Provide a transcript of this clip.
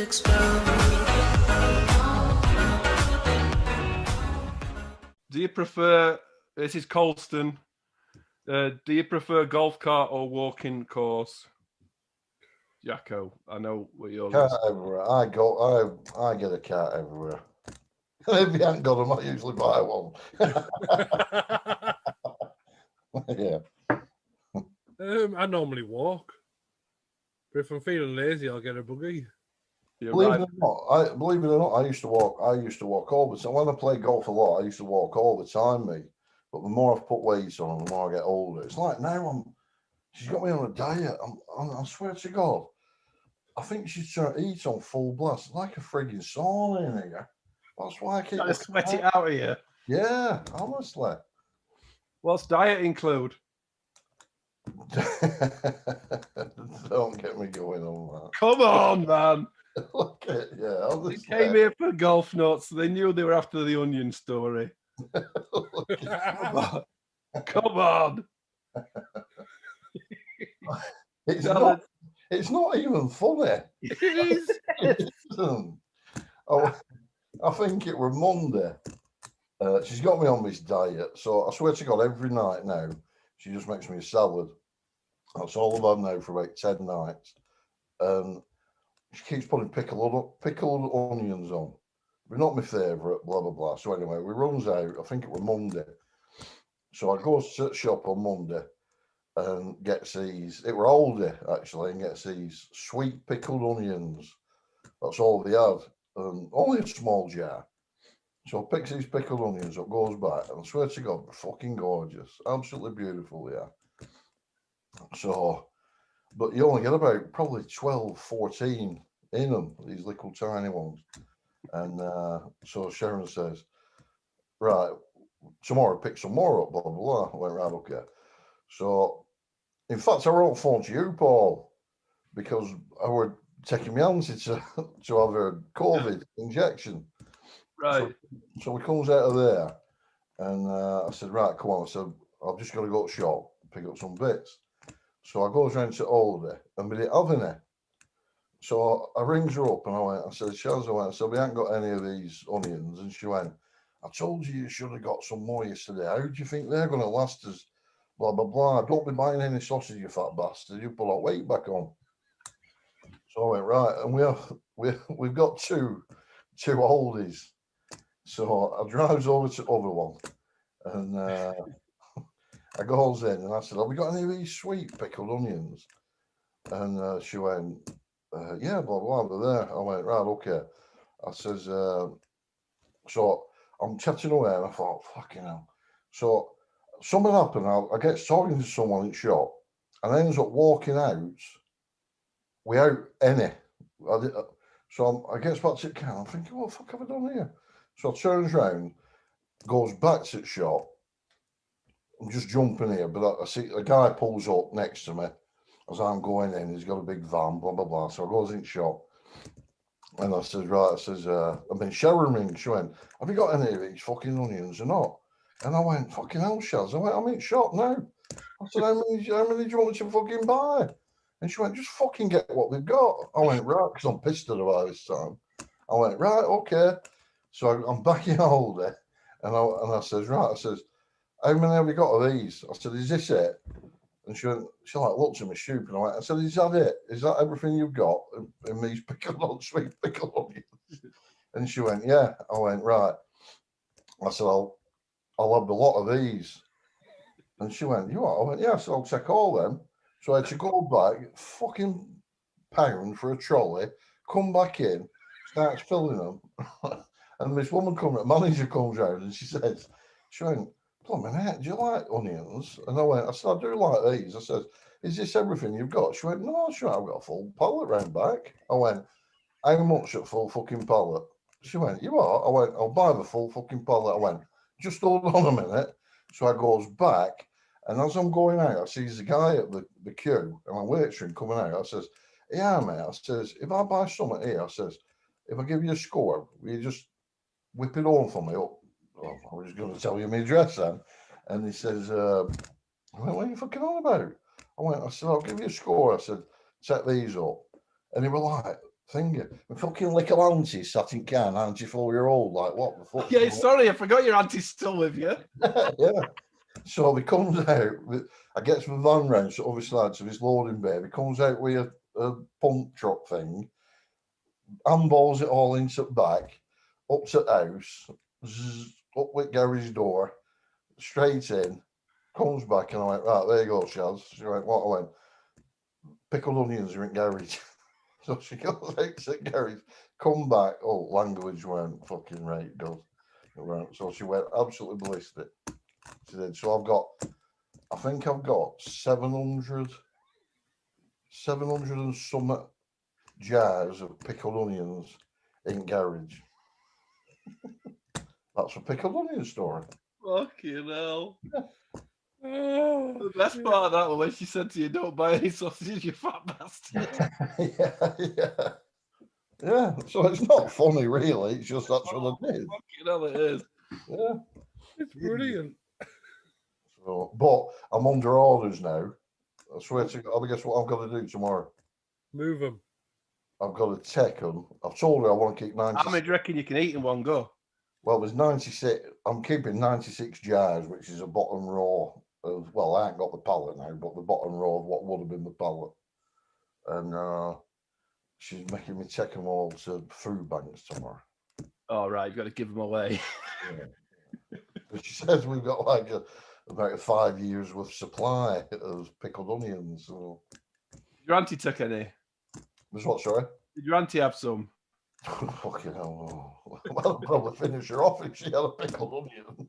Do you prefer, this is Colston, do you prefer golf cart or walking course? Jacko, I know what you're Cart everywhere. I get a cart everywhere. If you haven't got them, I usually buy one. Yeah. I normally walk. But if I'm feeling lazy, I'll get a buggy. Believe it or not, I used to walk all the time. When I played golf a lot, I used to walk all the time, me. But the more I've put weights on, the more I get older. It's like now she's got me on a diet. I swear to God, I think she's trying to eat on full blast. It's like a frigging sauna in here. That's why I keep trying to sweat it out of you. Yeah, honestly. What's diet include? Don't get me going on that. Come on, man. Look at They came here for golf nuts. They knew they were after the onion story. Come on. Come on. It's not even funny. It is. I think it was Monday. She's got me on this diet, so I swear to God, every night now, she just makes me a salad. That's all I've had now for about 10 nights. She keeps putting pickled onions on. They're not my favourite, blah, blah, blah. So anyway, we runs out, I think it was Monday. So I go to the shop on Monday and gets these, it were Aldi actually, and gets these sweet pickled onions. That's all they had. And only a small jar. So I picks these pickled onions up, goes back, and I swear to God, they're fucking gorgeous. Absolutely beautiful, yeah. So, but you only get about probably 12, 14 in them, these little tiny ones. And so Sharon says, right, tomorrow pick some more up, blah, blah, blah. I went, right, okay. So, in fact, I wrote phone to you, Paul, because I were taking my auntie to have her COVID injection. Right. So we comes out of there, and I said, right, come on. I said, I've just got to go to the shop, pick up some bits. So I goes round to Aldi, and we didn't have any. So I rings her up, and I said, Shaz, I said, we ain't got any of these onions. And she went, I told you should have got some more yesterday. How do you think they're going to last us? Blah, blah, blah. Don't be buying any sausage, you fat bastard. You put that weight back on. So I went, right. And we've got two Aldis. So I drives over to the other one, and I goes in, and I said, have we got any of these sweet pickled onions? And she went, yeah, blah, blah, blah, there. I went, right, okay. I says, so I'm chatting away, and I thought, fucking hell. So something happened. I get talking to someone in the shop, and I ends up walking out without any. So I get back to the car, I'm thinking, what the fuck have I done here? So I turns round, goes back to the shop. I'm just jumping here, but I see a guy pulls up next to me as I'm going in. He's got a big van, blah, blah, blah. So I goes in the shop, and I says, right, I says, I've been showering. She went, have you got any of these fucking onions or not? And I went, fucking hell, Shaz. I went, I'm in shop now. I said, how many do you want me to fucking buy? And she went, just fucking get what they've got. I went, right, because I'm pissed at her by this time. I went, right, okay. So I'm back in Aldi, and I says, right, I says, how many have you got of these? I said, is this it? And she went, she like looked at me stupid. I said, is that it? Is that everything you've got in these sweet pickled onions? And she went, yeah. I went, right. I said, I'll have a lot of these. And she went, you what? I went, yeah. So I'll take all them. So I had to go back, fucking pound for a trolley, come back in, starts filling them. And this woman manager comes round, and she went, blimey heck, do you like onions? And I said, I do like these. I said, is this everything you've got? She went, no, sure, I've got a full pallet round back. I went, how much at full fucking pallet? She went, you are? I went, I'll buy the full fucking pallet. I went, just hold on a minute. So I goes back, and as I'm going out, I sees the guy at the queue, and I'm waiting coming out. I says, yeah, mate. I says, if I buy something here, I says, if I give you a score, will you just whip it on for me? Oh, I was just going to tell you my address then. And he says, I went, what are you fucking on about? I said, I'll give you a score. I said, set these up. And he was like, finger. My fucking little auntie sat in car, 94-year-old. Like, what the fuck? Yeah, sorry, I forgot your auntie's still with you. Yeah. So he comes out. I gets my van round to other sides of his loading bay. He comes out with a pump truck thing, handballs it all into the back, up to the house, up with Gary's door, straight in, comes back, and I went, right, there you go, Shaz. She went, what? I went, pickled onions are in Gary's. So she goes out to Gary's, come back, oh, language weren't fucking right, does. So she went absolutely ballistic. She did. So I think I've got 700 and some jars of pickled onions in garage. That's a pickled onion story. Fucking hell. Oh, The best part of that was when she said to you, don't buy any sausages, you fat bastard. Yeah. So it's not funny, really. It's just that's what it is. Fucking hell, it is. Yeah. it's brilliant. So, but I'm under orders now. I swear to God, I guess what I've got to do tomorrow. Move them. I've got to take them. I've told her I want to keep 90. How many do you reckon you can eat in one go? Well, there's 96. I'm keeping 96 jars, which is a bottom row of. Well, I ain't got the pallet now, but the bottom row of what would have been the pallet. And she's making me take them all to food banks tomorrow. All right, you've got to give them away. Yeah. But she says we've got like about 5 years worth supply of pickled onions. So. Your auntie took any? There's what, sorry? Did your auntie have some? Fucking hell. Well, I'd probably finish her off if she had a pickled onion.